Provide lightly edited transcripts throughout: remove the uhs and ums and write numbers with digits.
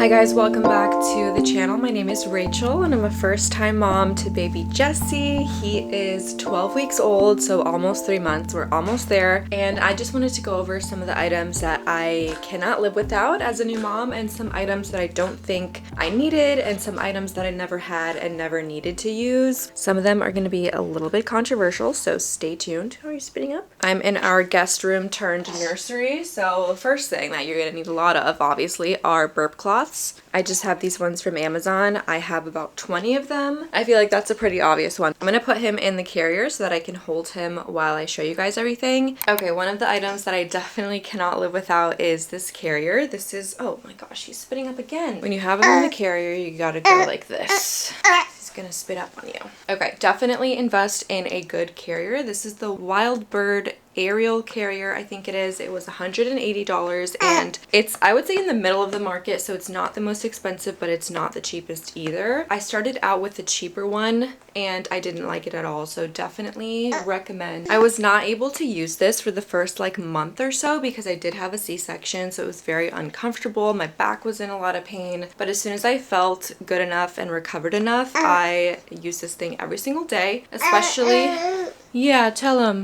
Hi guys, welcome back to the channel. My name is Rachel and I'm a first-time mom to baby Jesse. He is 12 weeks old, so almost 3 months. We're almost there. And I just wanted to go over some of the items that I cannot live without as a new mom and some items that I don't think I needed and some items that I never had and never needed to use. Some of them are going to be a little bit controversial, so stay tuned. How are you spitting up? I'm in our guest room turned nursery. So the first thing that you're going to need a lot of, obviously, are burp cloths. I just have these ones from Amazon. I have about 20 of them. I feel like that's a pretty obvious one. I'm gonna put him in the carrier so that I can hold him while I show you guys everything. Okay, one of the items that I definitely cannot live without is this carrier. This is, oh my gosh, he's spitting up again. When you have him in the carrier, you gotta go like this. He's gonna spit up on you. Okay, definitely invest in a good carrier. This is the Wild Bird Aerial carrier, I think it is. It was $180 and it's, I would say, in the middle of the market, so it's not the most expensive, but it's not the cheapest either. I started out with the cheaper one and I didn't like it at all, so definitely recommend. I was not able to use this for the first like month or so because I did have a C-section, so it was very uncomfortable. My back was in a lot of pain, but as soon as I felt good enough and recovered enough, I use this thing every single day, especially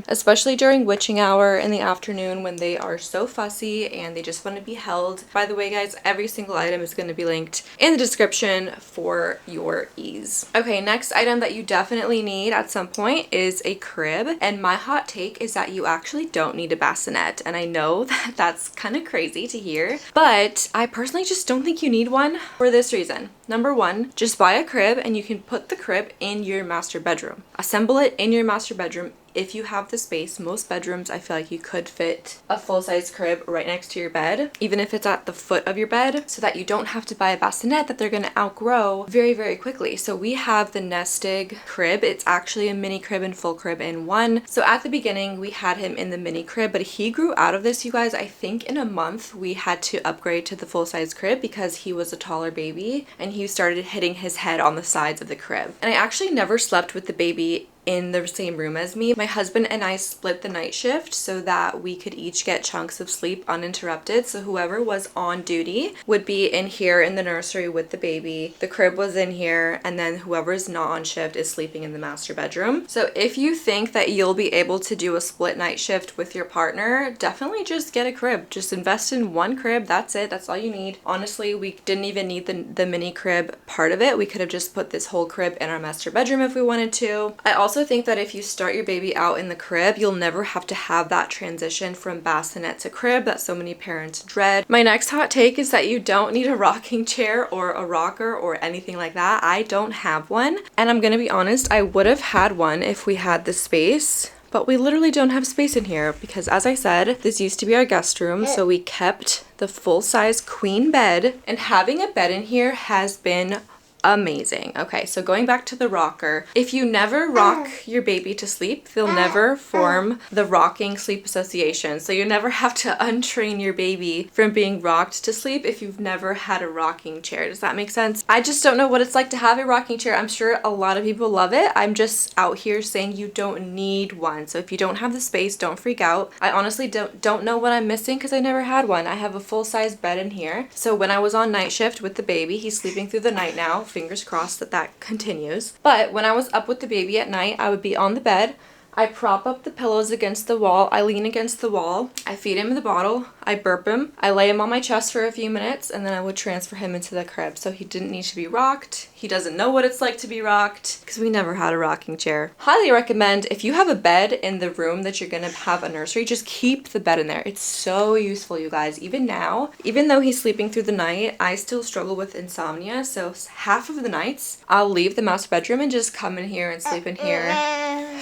especially during witching hour in the afternoon when they are so fussy and they just want to be held. By the way, guys, every single item is going to be linked in the description for your ease. Okay, next item that you definitely need at some point is a crib. And my hot take is that you actually don't need a bassinet. And I know that that's kind of crazy to hear, but I personally just don't think you need one for this reason. Number one, just buy a crib and you can put the crib in your master bedroom. Assemble it in your master bedroom if you have the space. Most bedrooms, I feel like you could fit a full-size crib right next to your bed, even if it's at the foot of your bed, so that you don't have to buy a bassinet that they're going to outgrow very, very quickly. So we have the Nestig crib. It's actually a mini crib and full crib in one. So at the beginning, we had him in the mini crib, but he grew out of this, you guys. I think in a month, we had to upgrade to the full-size crib because he was a taller baby and he started hitting his head on the sides of the crib. And I actually never slept with the baby in the same room as me. My husband and I split the night shift so that we could each get chunks of sleep uninterrupted. So whoever was on duty would be in here in the nursery with the baby. The crib was in here, and then whoever is not on shift is sleeping in the master bedroom. So if you think that you'll be able to do a split night shift with your partner, definitely just get a crib. Just invest in one crib. That's it. That's all you need. Honestly, we didn't even need the mini crib part of it. We could have just put this whole crib in our master bedroom if we wanted to. I also think that if you start your baby out in the crib, you'll never have to have that transition from bassinet to crib that so many parents dread. My next hot take is that you don't need a rocking chair or a rocker or anything like that. I don't have one, and I'm gonna be honest, I would have had one if we had the space. But we literally don't have space in here because, as I said, this used to be our guest room, so we kept the full-size queen bed, and having a bed in here has been amazing. Okay, so going back to the rocker, if you never rock your baby to sleep, they'll never form the rocking sleep association. So you never have to untrain your baby from being rocked to sleep if you've never had a rocking chair. Does that make sense? I just don't know what it's like to have a rocking chair. I'm sure a lot of people love it. I'm just out here saying you don't need one. So if you don't have the space, don't freak out. I honestly don't know what I'm missing because I never had one. I have a full-size bed in here. So when I was on night shift with the baby, he's sleeping through the night now. Fingers crossed that continues. But when I was up with the baby at night, I would be on the bed. I prop up the pillows against the wall. I lean against the wall. I feed him the bottle. I burp him. I lay him on my chest for a few minutes, and then I would transfer him into the crib. So he didn't need to be rocked. He doesn't know what it's like to be rocked because we never had a rocking chair. Highly recommend, if you have a bed in the room that you're gonna have a nursery, just keep the bed in there. It's so useful, you guys. Even now, even though he's sleeping through the night, I still struggle with insomnia. So half of the nights, I'll leave the master bedroom and just come in here and sleep in here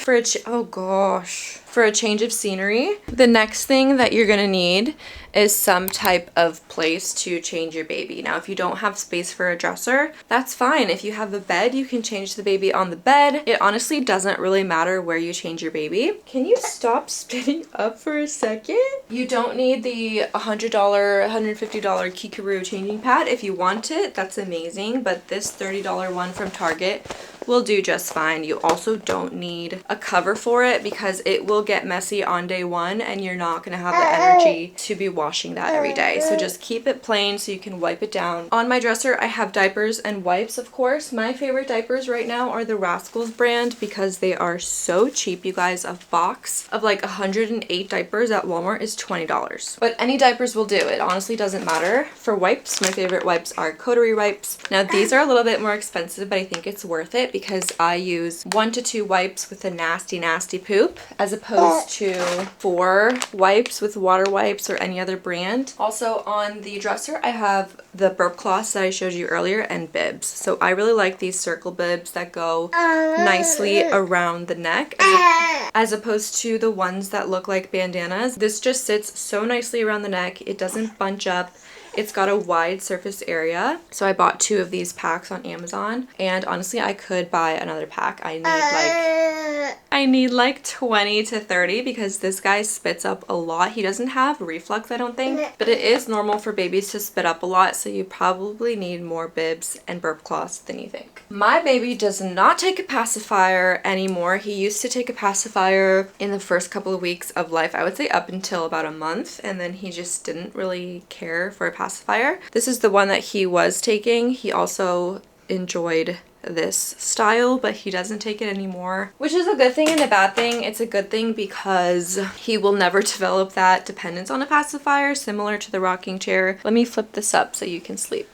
for a change of scenery. The next thing that you're gonna need is some type of place to change your baby. Now, if you don't have space for a dresser, that's fine. If you have a bed, you can change the baby on the bed. It honestly doesn't really matter where you change your baby. Can you stop spitting up for a second? You don't need the $100, $150 Kikaroo changing pad. If you want it, that's amazing, but this $30 one from Target will do just fine. You also don't need a cover for it because it will get messy on day one and you're not going to have the energy to be washing that every day. So just keep it plain so you can wipe it down. On my dresser, I have diapers and wipes, of course. My favorite diapers right now are the Rascals brand because they are so cheap, you guys. A box of like 108 diapers at Walmart is $20. But any diapers will do. It honestly doesn't matter. For wipes, my favorite wipes are Coterie wipes. Now these are a little bit more expensive, but I think it's worth it because I use 1 to 2 wipes with a nasty poop as opposed to 4 wipes with water wipes or any other brand. Also on the dresser, I have the burp cloths that I showed you earlier and bibs. So I really like these circle bibs that go nicely around the neck as opposed to the ones that look like bandanas. This just sits so nicely around the neck. It doesn't bunch up. It's got a wide surface area. So I bought 2 of these packs on Amazon, and honestly I could buy another pack. I need like 20 to 30 because this guy spits up a lot. He doesn't have reflux, I don't think, but it is normal for babies to spit up a lot, so you probably need more bibs and burp cloths than you think. My baby does not take a pacifier anymore. He used to take a pacifier in the first couple of weeks of life, I would say up until about a month, and then he just didn't really care for a pacifier. This is the one that he was taking. He also enjoyed this style, but he doesn't take it anymore, which is a good thing and a bad thing. It's a good thing because he will never develop that dependence on a pacifier, similar to the rocking chair. Let me flip this up so you can sleep.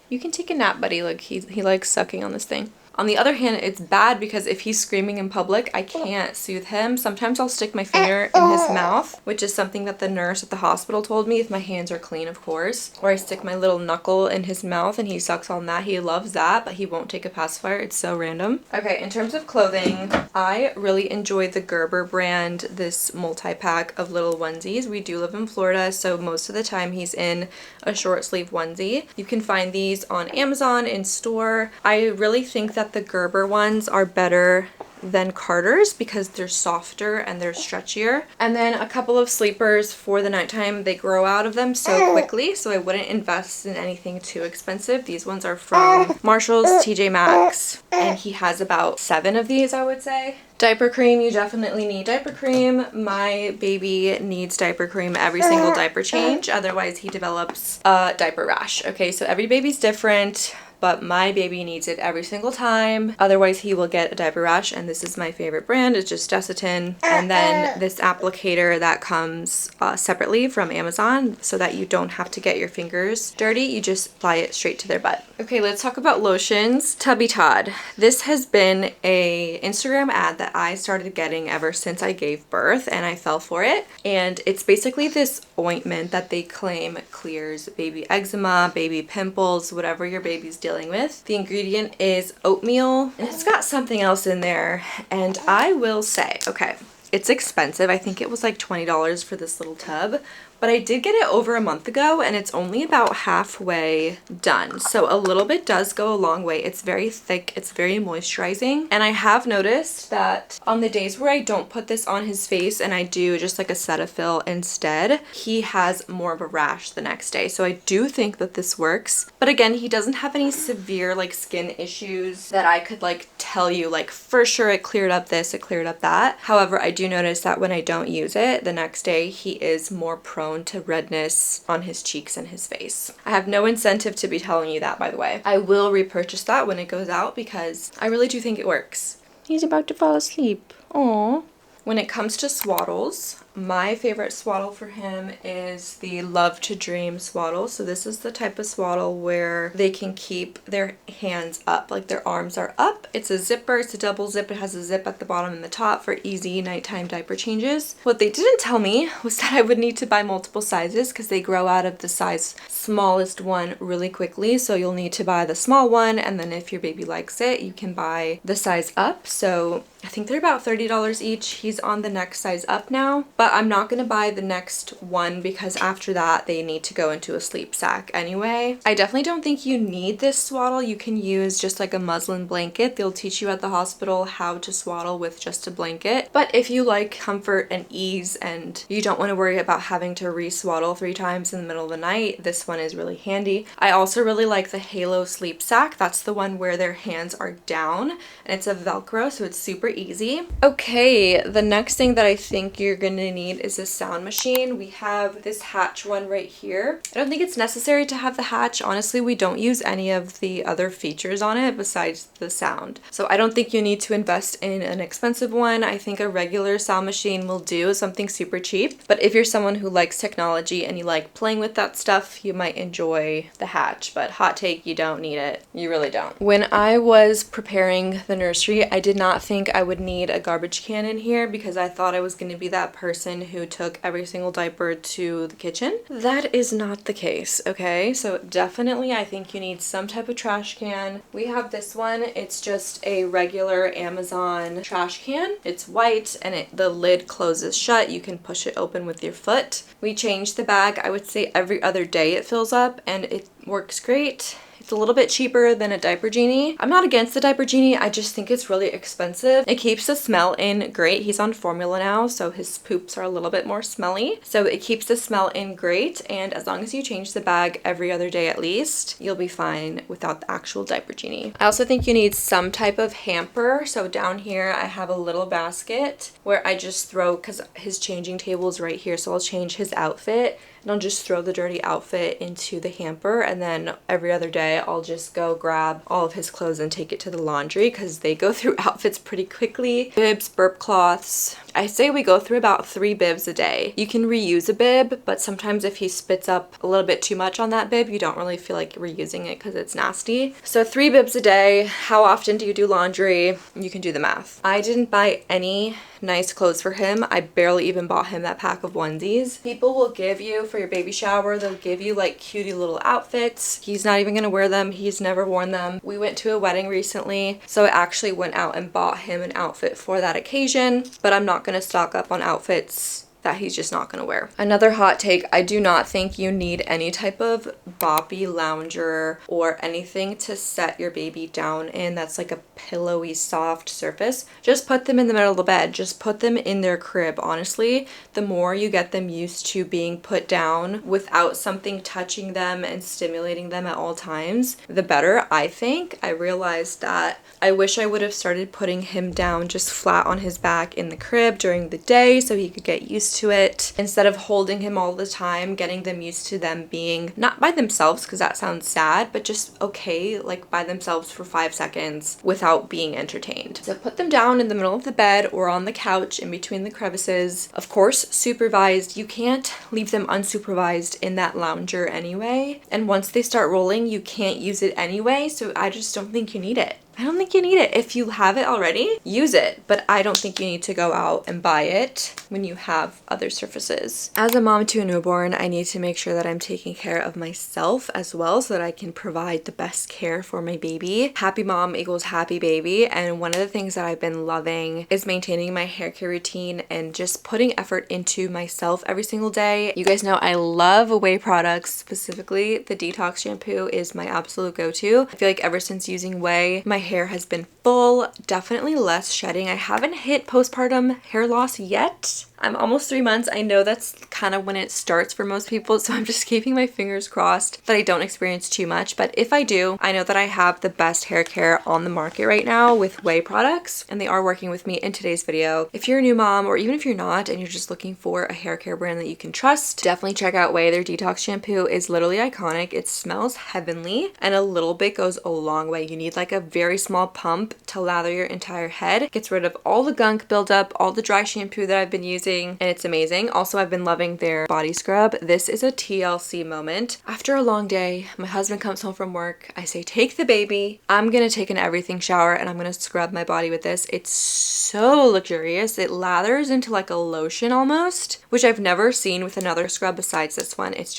You can take a nap, buddy. Like he likes sucking on this thing. On the other hand, it's bad because if he's screaming in public, I can't soothe him. Sometimes I'll stick my finger in his mouth, which is something that the nurse at the hospital told me, if my hands are clean, of course. Or I stick my little knuckle in his mouth and he sucks on that. He loves that, but he won't take a pacifier. It's so random. Okay, in terms of clothing, I really enjoy the Gerber brand, this multi-pack of little onesies. We do live in Florida, so most of the time he's in a short sleeve onesie. You can find these on Amazon in store. I really think that the Gerber ones are better than Carter's because they're softer and they're stretchier. And then a couple of sleepers for the nighttime. They grow out of them so quickly, so I wouldn't invest in anything too expensive. These ones are from Marshall's, TJ Maxx, and he has about 7 of these, I would say. Diaper cream, you definitely need diaper cream. My baby needs diaper cream every single diaper change, otherwise he develops a diaper rash. Okay, so every baby's different, but my baby needs it every single time, otherwise he will get a diaper rash. And this is my favorite brand. It's just Desitin, and then this applicator that comes separately from Amazon so that you don't have to get your fingers dirty. You just apply it straight to their butt. Okay, let's talk about lotions. Tubby Todd. This has been a Instagram ad that I started getting ever since I gave birth, and I fell for it. And it's basically this ointment that they claim clears baby eczema, baby pimples, whatever your baby's dealing with. The ingredient is oatmeal, and it's got something else in there. And I will say, okay, it's expensive. I think it was like $20 for this little tub, but I did get it over a month ago and it's only about halfway done. So a little bit does go a long way. It's very thick, it's very moisturizing. And I have noticed that on the days where I don't put this on his face and I do just like a Cetaphil instead, he has more of a rash the next day. So I do think that this works. But again, he doesn't have any severe like skin issues that I could like tell you like for sure it cleared up this, it cleared up that. However, I do notice that when I don't use it, the next day he is more prone to redness on his cheeks and his face. I have no incentive to be telling you that, by the way. I will repurchase that when it goes out because I really do think it works. He's about to fall asleep. Aww. When it comes to Swaddles, my favorite swaddle for him is the Love to Dream swaddle. So this is the type of swaddle where they can keep their hands up, like their arms are up. It's a zipper, it's a double zip. It has a zip at the bottom and the top for easy nighttime diaper changes. What they didn't tell me was that I would need to buy multiple sizes because they grow out of the size smallest one really quickly. So you'll need to buy the small one, and then if your baby likes it, you can buy the size up. So I think they're about $30 each. He's on the next size up now, but but I'm not going to buy the next one because after that they need to go into a sleep sack anyway. I definitely don't think you need this swaddle. You can use just like a muslin blanket. They'll teach you at the hospital how to swaddle with just a blanket. But if you like comfort and ease and you don't want to worry about having to re-swaddle 3 times in the middle of the night, this one is really handy. I also really like the Halo sleep sack. That's the one where their hands are down and it's a Velcro, so it's super easy. Okay, the next thing that I think you're gonna need is a sound machine. We have this Hatch one right here. I don't think it's necessary to have the Hatch. Honestly, we don't use any of the other features on it besides the sound. So I don't think you need to invest in an expensive one. I think a regular sound machine will do, something super cheap. But if you're someone who likes technology and you like playing with that stuff, you might enjoy the Hatch. But hot take, you don't need it. You really don't. When I was preparing the nursery, I did not think I would need a garbage can in here because I thought I was going to be that person who took every single diaper to the kitchen. That is not the case, okay? So definitely I think you need some type of trash can. We have this one. It's just a regular Amazon trash can. It's white and the lid closes shut. You can push it open with your foot. We change the bag, I would say every other day it fills up and it works great. It's a little bit cheaper than a Diaper Genie. I'm not against the Diaper Genie, I just think it's really expensive. It keeps the smell in great. He's on formula now, so his poops are a little bit more smelly. So it keeps the smell in great, and as long as you change the bag every other day at least, you'll be fine without the actual Diaper Genie. I also think you need some type of hamper. So down here I have a little basket where I just throw, because his changing table is right here, so I'll change his outfit and I'll just throw the dirty outfit into the hamper, and then every other day I'll just go grab all of his clothes and take it to the laundry because they go through outfits pretty quickly. Bibs, burp cloths. I say we go through about 3 bibs a day. You can reuse a bib, but sometimes if he spits up a little bit too much on that bib, you don't really feel like reusing it because it's nasty. So 3 bibs a day. How often do you do laundry? You can do the math. I didn't buy any nice clothes for him. I barely even bought him that pack of onesies. People will give you, for your baby shower, they'll give you like cutie little outfits. He's not even gonna wear them. He's never worn them. We went to a wedding recently, so I actually went out and bought him an outfit for that occasion, but I'm not gonna stock up on outfits that he's just not gonna wear. Another hot take, I do not think you need any type of boppy lounger or anything to set your baby down in that's like a pillowy soft surface. Just put them in the middle of the bed. Just put them in their crib. Honestly, the more you get them used to being put down without something touching them and stimulating them at all times, the better, I think. I realized that I wish I would have started putting him down just flat on his back in the crib during the day so he could get used to it instead of holding him all the time, getting them used to them being not by themselves, because that sounds sad, but just okay, like by themselves for 5 seconds without being entertained. So put them down in the middle of the bed or on the couch in between the crevices. Of course, supervised. You can't leave them unsupervised in that lounger anyway. And once they start rolling, you can't use it anyway. So I just don't think you need it. I don't think you need it. If you have it already, use it, but I don't think you need to go out and buy it when you have other surfaces. As a mom to a newborn, I need to make sure that I'm taking care of myself as well so that I can provide the best care for my baby. Happy mom equals happy baby, and one of the things that I've been loving is maintaining my hair care routine and just putting effort into myself every single day. You guys know I love whey products, specifically the detox shampoo is my absolute go-to. I feel like ever since using whey, my hair has been full, definitely less shedding. I haven't hit postpartum hair loss yet. I'm almost 3 months. I know that's kind of when it starts for most people, so I'm just keeping my fingers crossed that I don't experience too much. But if I do, I know that I have the best hair care on the market right now with whey products, and they are working with me in today's video. If you're a new mom, or even if you're not and you're just looking for a hair care brand that you can trust, definitely check out whey. Their detox shampoo is literally iconic. It smells heavenly, and a little bit goes a long way. You need like a very small pump to lather your entire head. It gets rid of all the gunk buildup, all the dry shampoo that I've been using, and it's amazing. Also, I've been loving their body scrub. This is a TLC moment. After a long day, my husband comes home from work. I say, take the baby. I'm gonna take an everything shower and I'm gonna scrub my body with this. It's so luxurious. It lathers into like a lotion almost, which I've never seen with another scrub besides this one. It's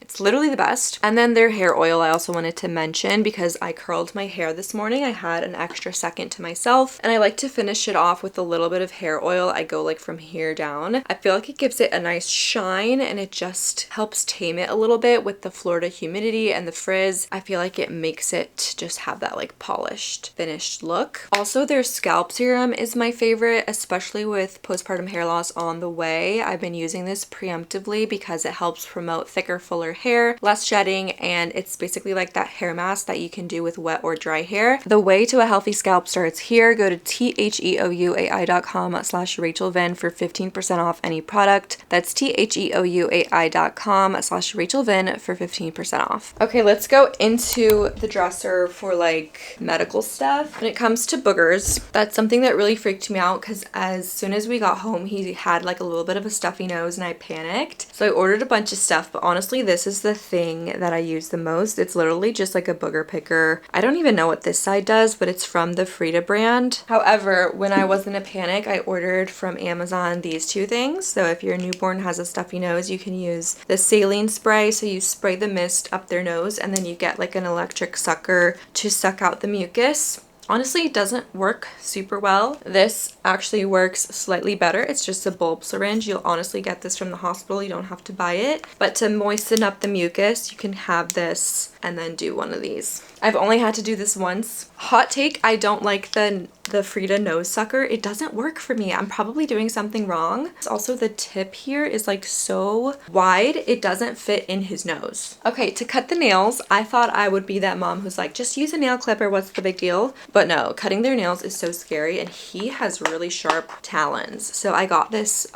It's literally the best. And then their hair oil I also wanted to mention because I curled my hair this morning. I had an extra second to myself and I like to finish it off with a little bit of hair oil. I go like from here down. I feel like it gives it a nice shine and it just helps tame it a little bit with the Florida humidity and the frizz. I feel like it makes it just have that like polished, finished look. Also, their scalp serum is my favorite, especially with postpartum hair loss on the way. I've been using this preemptively because it helps promote thicker, fuller hair, less shedding, and it's basically like that hair mask that you can do with wet or dry hair. The way to a healthy scalp starts here. Go to theouai.com/RachelVin for 15% off any product. That's theouai.com/RachelVin for 15% off. Okay, let's go into the dresser for like medical stuff. When it comes to boogers, that's something that really freaked me out because as soon as we got home, he had like a little bit of a stuffy nose and I panicked. So I ordered a bunch of stuff, but honestly, this is the thing that I use the most. It's literally just like a booger picker. I don't even know what this side does, but it's from the Frida brand. However, when I was in a panic, I ordered from Amazon these two things. So if your newborn has a stuffy nose, you can use the saline spray. So you spray the mist up their nose and then you get like an electric sucker to suck out the mucus. Honestly, it doesn't work super well. This actually works slightly better. It's just a bulb syringe. You'll honestly get this from the hospital. You don't have to buy it. But to moisten up the mucus, you can have this and then do one of these. I've only had to do this once. Hot take, I don't like the Frida nose sucker. It doesn't work for me. I'm probably doing something wrong. Also, the tip here is like so wide, it doesn't fit in his nose. Okay, to cut the nails, I thought I would be that mom who's like, just use a nail clipper, what's the big deal? But no, cutting their nails is so scary and he has really sharp talons. So I got this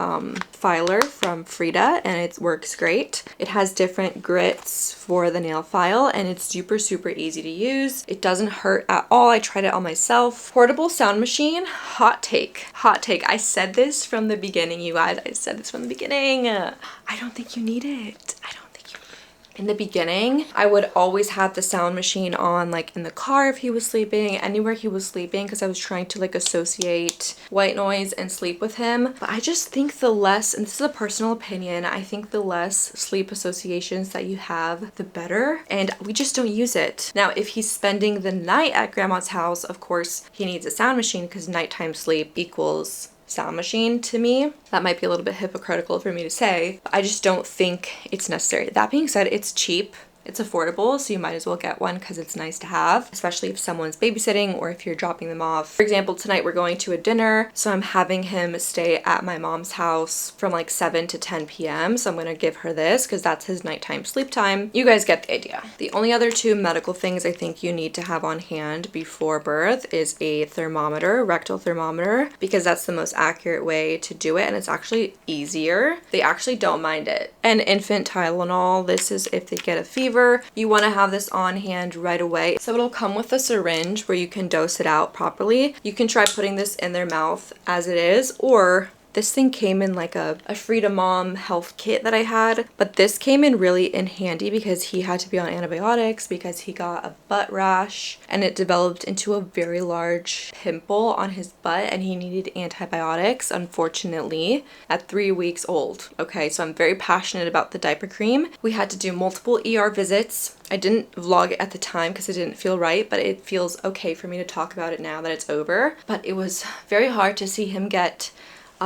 filer from Frida and it works great. It has different grits for the nail file and it's super, super easy to use. It doesn't hurt at all. I tried it on myself. Portable sound machine, hot take. Hot take. I said this from the beginning, you guys. I said this from the beginning. I don't think you need it. I don't. In the beginning, I would always have the sound machine on like in the car if he was sleeping, anywhere he was sleeping, because I was trying to like associate white noise and sleep with him. But I just think the less, and this is a personal opinion, I think the less sleep associations that you have, the better. And we just don't use it. Now, if he's spending the night at grandma's house, of course, he needs a sound machine because nighttime sleep equals sound machine to me. That might be a little bit hypocritical for me to say, but I just don't think it's necessary. That being said, it's cheap. It's affordable, so you might as well get one because it's nice to have, especially if someone's babysitting or if you're dropping them off. For example, tonight we're going to a dinner, so I'm having him stay at my mom's house from like 7 to 10 p.m. So I'm going to give her this because that's his nighttime sleep time. You guys get the idea. The only other two medical things I think you need to have on hand before birth is a thermometer, rectal thermometer, because that's the most accurate way to do it and it's actually easier. They actually don't mind it. And infant Tylenol, this is if they get a fever. You want to have this on hand right away. So it'll come with a syringe where you can dose it out properly. You can try putting this in their mouth as it is, or this thing came in like a Frida Mom health kit that I had, but this came in really in handy because he had to be on antibiotics because he got a butt rash and it developed into a very large pimple on his butt and he needed antibiotics, unfortunately, at 3 weeks old. Okay, so I'm very passionate about the diaper cream. We had to do multiple ER visits. I didn't vlog it at the time because it didn't feel right, but it feels okay for me to talk about it now that it's over. But it was very hard to see him get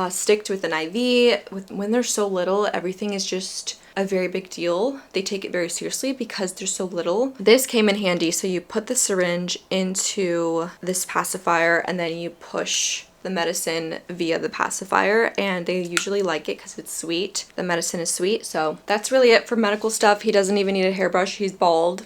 sticked with an IV. When they're so little, everything is just a very big deal. They take it very seriously because they're so little. This came in handy. So you put the syringe into this pacifier and then you push the medicine via the pacifier and they usually like it because it's sweet. The medicine is sweet. So that's really it for medical stuff. He doesn't even need a hairbrush. He's bald.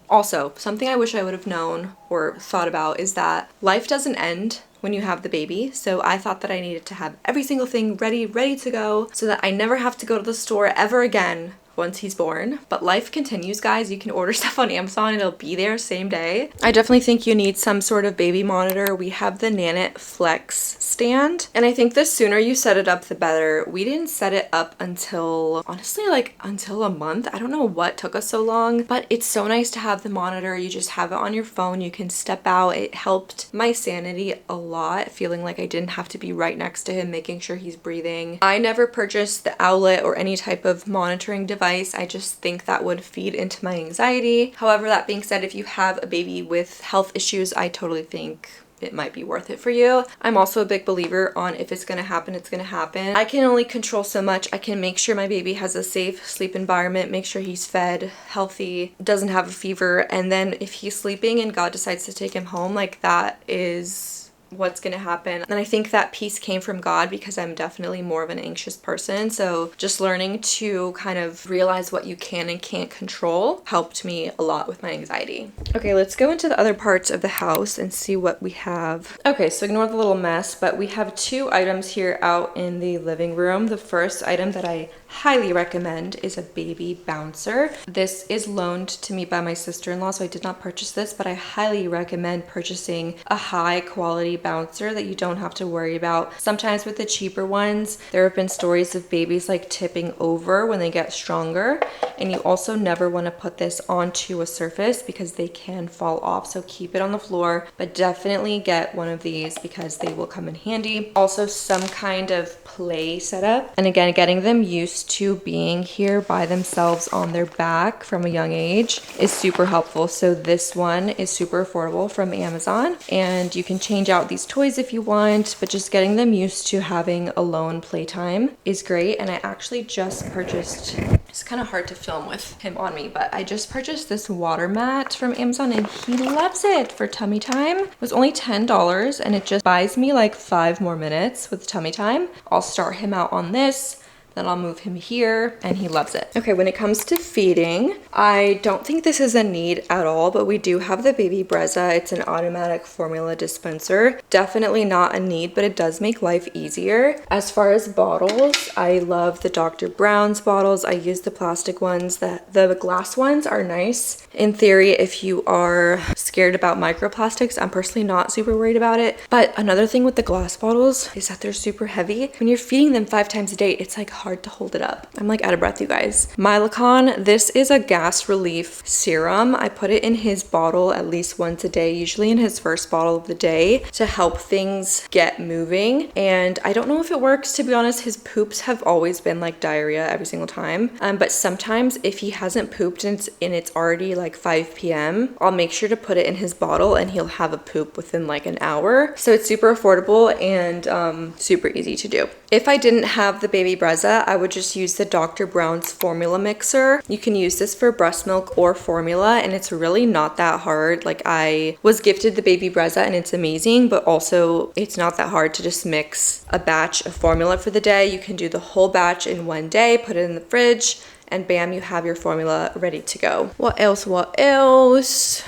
Also, something I wish I would have known or thought about is that life doesn't end when you have the baby. So I thought that I needed to have every single thing ready to go so that I never have to go to the store ever again once he's born. But life continues, guys. You can order stuff on Amazon and it'll be there same day. I definitely think you need some sort of baby monitor. We have the Nanit Flex stand and I think the sooner you set it up the better. We didn't set it up until honestly like until a month. I don't know what took us so long, but it's so nice to have the monitor. You just have it on your phone. You can step out. It helped my sanity a lot, feeling like I didn't have to be right next to him, making sure he's breathing. I never purchased the Owlet or any type of monitoring device advice. I just think that would feed into my anxiety. However, that being said, if you have a baby with health issues, I totally think it might be worth it for you. I'm also a big believer on if it's gonna happen, it's gonna happen. I can only control so much. I can make sure my baby has a safe sleep environment, make sure he's fed, healthy, doesn't have a fever, and then if he's sleeping and God decides to take him home, like that is what's gonna happen. And I think that peace came from God because I'm definitely more of an anxious person. So just learning to kind of realize what you can and can't control helped me a lot with my anxiety. Okay, let's go into the other parts of the house and see what we have. Okay, so ignore the little mess, but we have 2 items here out in the living room. The first item that I highly recommend is a baby bouncer. This is loaned to me by my sister-in-law, so I did not purchase this, but I highly recommend purchasing a high quality bouncer that you don't have to worry about. Sometimes with the cheaper ones, there have been stories of babies like tipping over when they get stronger, and you also never want to put this onto a surface because they can fall off, so keep it on the floor, but definitely get one of these because they will come in handy. Also some kind of play setup, and again, getting them used to being here by themselves on their back from a young age is super helpful. So this one is super affordable from Amazon, and you can change out these toys if you want, but just getting them used to having alone playtime is great. And I actually just purchased, it's kind of hard to film with him on me, but I just purchased this water mat from Amazon and he loves it for tummy time. It was only $10 and it just buys me like 5 more minutes with tummy time. I'll start him out on this, then I'll move him here, and he loves it. Okay, when it comes to feeding, I don't think this is a need at all, but we do have the Baby Brezza. It's an automatic formula dispenser. Definitely not a need, but it does make life easier. As far as bottles, I love the Dr. Brown's bottles. I use the plastic ones. The glass ones are nice. In theory, if you are scared about microplastics, I'm personally not super worried about it. But another thing with the glass bottles is that they're super heavy. When you're feeding them 5 times a day, it's like hard to hold it up. I'm like out of breath, you guys. Milacon, this is a gas relief serum. I put it in his bottle at least once a day, usually in his first bottle of the day, to help things get moving. And I don't know if it works, to be honest. His poops have always been like diarrhea every single time. But sometimes if he hasn't pooped and it's already like 5 p.m., I'll make sure to put it in his bottle and he'll have a poop within like an hour. So it's super affordable and super easy to do. If I didn't have the Baby Brezza, I would just use the Dr. Brown's formula mixer. You can use this for breast milk or formula, and it's really not that hard. Like, I was gifted the Baby Brezza and it's amazing, but also it's not that hard to just mix a batch of formula for the day. You can do the whole batch in one day, put it in the fridge, and bam, you have your formula ready to go. What else?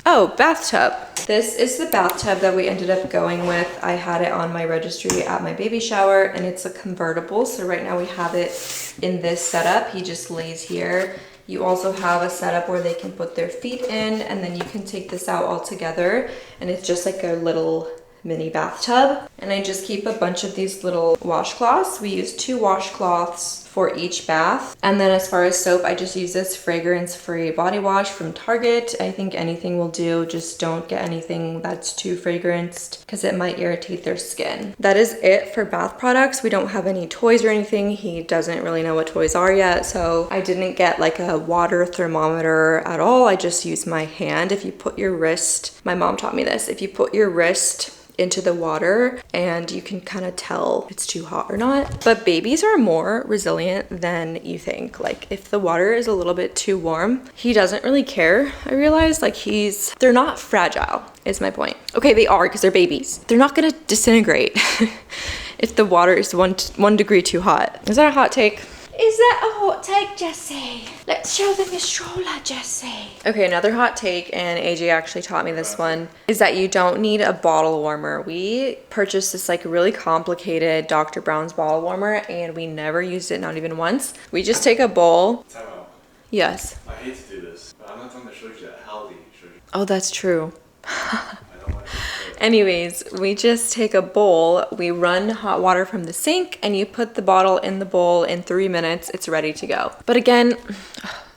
Oh, bathtub. This is the bathtub that we ended up going with. I had it on my registry at my baby shower, and it's a convertible. So right now we have it in this setup. He just lays here. You also have a setup where they can put their feet in, and then you can take this out all together, and it's just like a little mini bathtub. And I just keep a bunch of these little washcloths. We use 2 washcloths for each bath. And then as far as soap, I just use this fragrance-free body wash from Target. I think anything will do. Just don't get anything that's too fragranced because it might irritate their skin. That is it for bath products. We don't have any toys or anything. He doesn't really know what toys are yet, so I didn't get like a water thermometer at all. I just use my hand. If you put your wrist, my mom taught me this, if you put your wrist into the water and you can kind of tell if it's too hot or not. But babies are more resilient than you think. Like, if the water is a little bit too warm, he doesn't really care. I realized, like, they're not fragile is my point. Okay, they are, because they're babies. They're not gonna disintegrate if the water is one degree too hot. Is that a hot take? Is that a hot take, Jessie? Let's show them your stroller, Jessie. Okay, another hot take, and AJ actually taught me this one, is that you don't need a bottle warmer. We purchased this like really complicated Dr. Brown's bottle warmer, and we never used it, not even once. We just take a bowl. Time out. Yes. I hate to do this, but I'm not the one that showed you that Hallie showed you. Oh, that's true. I don't want to. Anyways, we just take a bowl, we run hot water from the sink, and you put the bottle in the bowl. In 3 minutes, it's ready to go. But again,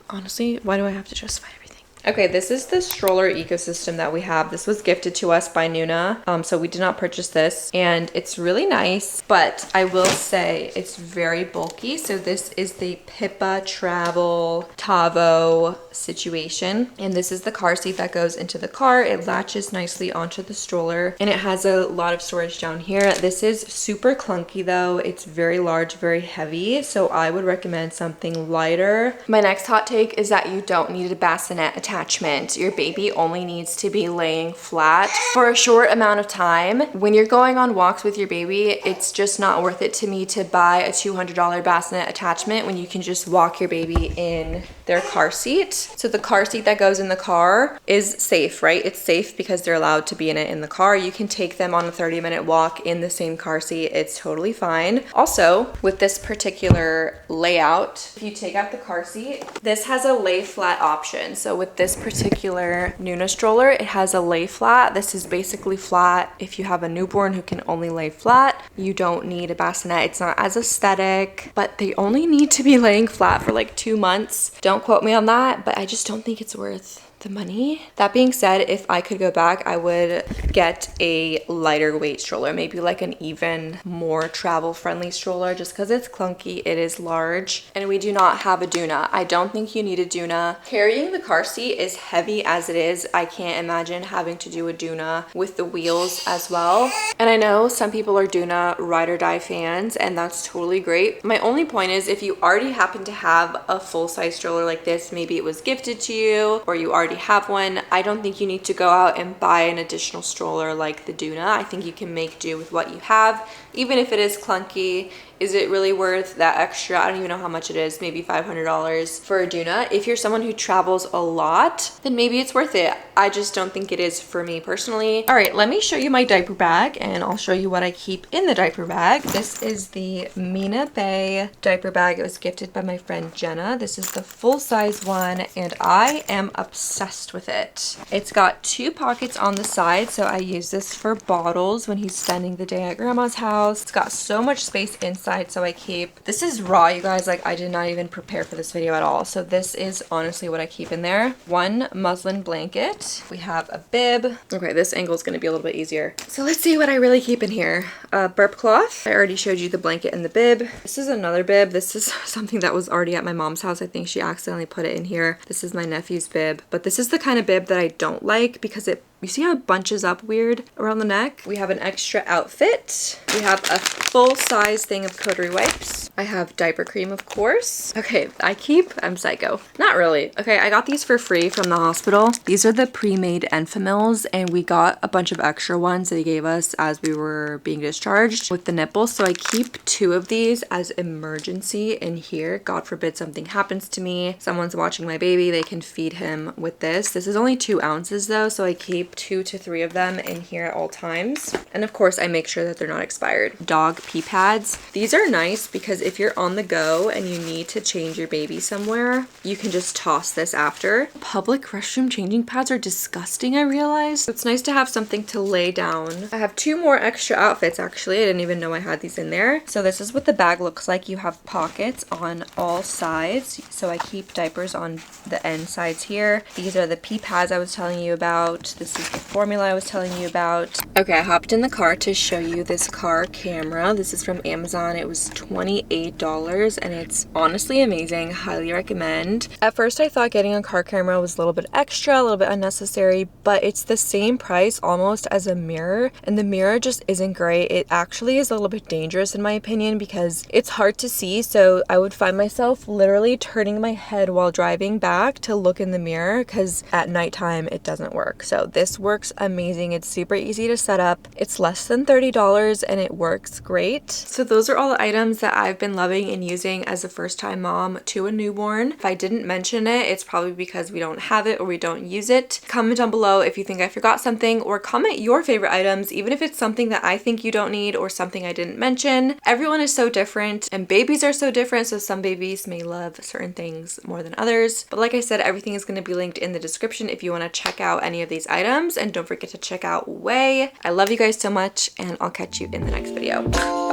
honestly, why do I have to justify everything? Okay, this is the stroller ecosystem that we have. This was gifted to us by Nuna, so we did not purchase this, and it's really nice, but I will say it's very bulky. So this is the Pippa Travel Tavo situation, and this is the car seat that goes into the car. It latches nicely onto the stroller, and it has a lot of storage down here. This is super clunky though. It's very large, very heavy, so I would recommend something lighter. My next hot take is that you don't need a bassinet attachment. Your baby only needs to be laying flat for a short amount of time. When you're going on walks with your baby, it's just not worth it to me to buy a $200 bassinet attachment when you can just walk your baby in their car seat. So the car seat that goes in the car is safe, right? It's safe because they're allowed to be in it in the car. You can take them on a 30-minute walk in the same car seat. It's totally fine. Also, with this particular layout, if you take out the car seat, this has a lay flat option. So with this particular Nuna stroller, it has a lay flat. This is basically flat. If you have a newborn who can only lay flat, you don't need a bassinet. It's not as aesthetic, but they only need to be laying flat for like 2 months. Don't quote me on that, but I just don't think it's worth the money. That being said, if I could go back, I would get a lighter weight stroller, maybe like an even more travel friendly stroller, just because it's clunky. It is large, and we do not have a Doona. I don't think you need a Doona. Carrying the car seat is heavy as it is. I can't imagine having to do a Doona with the wheels as well. And I know some people are Doona ride or die fans, and that's totally great. My only point is, if you already happen to have a full-size stroller like this, maybe it was gifted to you or you already have one, I don't think you need to go out and buy an additional stroller like the Doona. I think you can make do with what you have, even if it is clunky. Is it really worth that extra? I don't even know how much it is, maybe $500 for a Doona. If you're someone who travels a lot, then maybe it's worth it. I just don't think it is for me personally. All right, let me show you my diaper bag, and I'll show you what I keep in the diaper bag. This is the Mina Bay diaper bag. It was gifted by my friend Jenna. This is the full-size one, and I am obsessed with it. It's got 2 pockets on the side, so I use this for bottles when he's spending the day at grandma's house. It's got so much space inside, so I keep, this is raw, you guys, like I did not even prepare for this video at all. So this is honestly what I keep in there. 1 muslin blanket. We have a bib. Okay, this angle is going to be a little bit easier. So let's see what I really keep in here. Burp cloth. I already showed you the blanket and the bib. This is another bib. This is something that was already at my mom's house. I think she accidentally put it in here. This is my nephew's bib, but this is the kind of bib that I don't like because you see how it bunches up weird around the neck? We have an extra outfit. We have a full-size thing of coterie wipes. I have diaper cream, of course. Okay, I'm psycho. Not really. Okay, I got these for free from the hospital. These are the pre-made Enfamils, and we got a bunch of extra ones that they gave us as we were being discharged with the nipples. So I keep 2 of these as emergency in here. God forbid something happens to me. Someone's watching my baby, they can feed him with this. This is only 2 ounces though, so I keep 2 to 3 of them in here at all times. And of course, I make sure that they're not expired. Dog pee pads. These are nice because if you're on the go and you need to change your baby somewhere, you can just toss this after. Public restroom changing pads are disgusting, I realized. It's nice to have something to lay down. I have 2 more extra outfits actually. I didn't even know I had these in there. So this is what the bag looks like. You have pockets on all sides. So I keep diapers on the end sides here. These are the pee pads I was telling you about. This is the formula I was telling you about. Okay, I hopped in the car to show you this car camera. This is from Amazon. It was $28 and it's honestly amazing. Highly recommend. At first I thought getting a car camera was a little bit extra, a little bit unnecessary, but it's the same price almost as a mirror, and the mirror just isn't great. It actually is a little bit dangerous in my opinion because it's hard to see, so I would find myself literally turning my head while driving back to look in the mirror because at nighttime it doesn't work. So this works amazing. It's super easy to set up. It's less than $30 and it works great. So those are all the items that I've been loving and using as a first-time mom to a newborn. If I didn't mention it, it's probably because we don't have it or we don't use it. Comment down below if you think I forgot something, or comment your favorite items, even if it's something that I think you don't need or something I didn't mention. Everyone is so different and babies are so different, so some babies may love certain things more than others. But like I said, everything is going to be linked in the description if you want to check out any of these items, and don't forget to check out Way. I love you guys so much, and I'll catch you in the next video. Bye.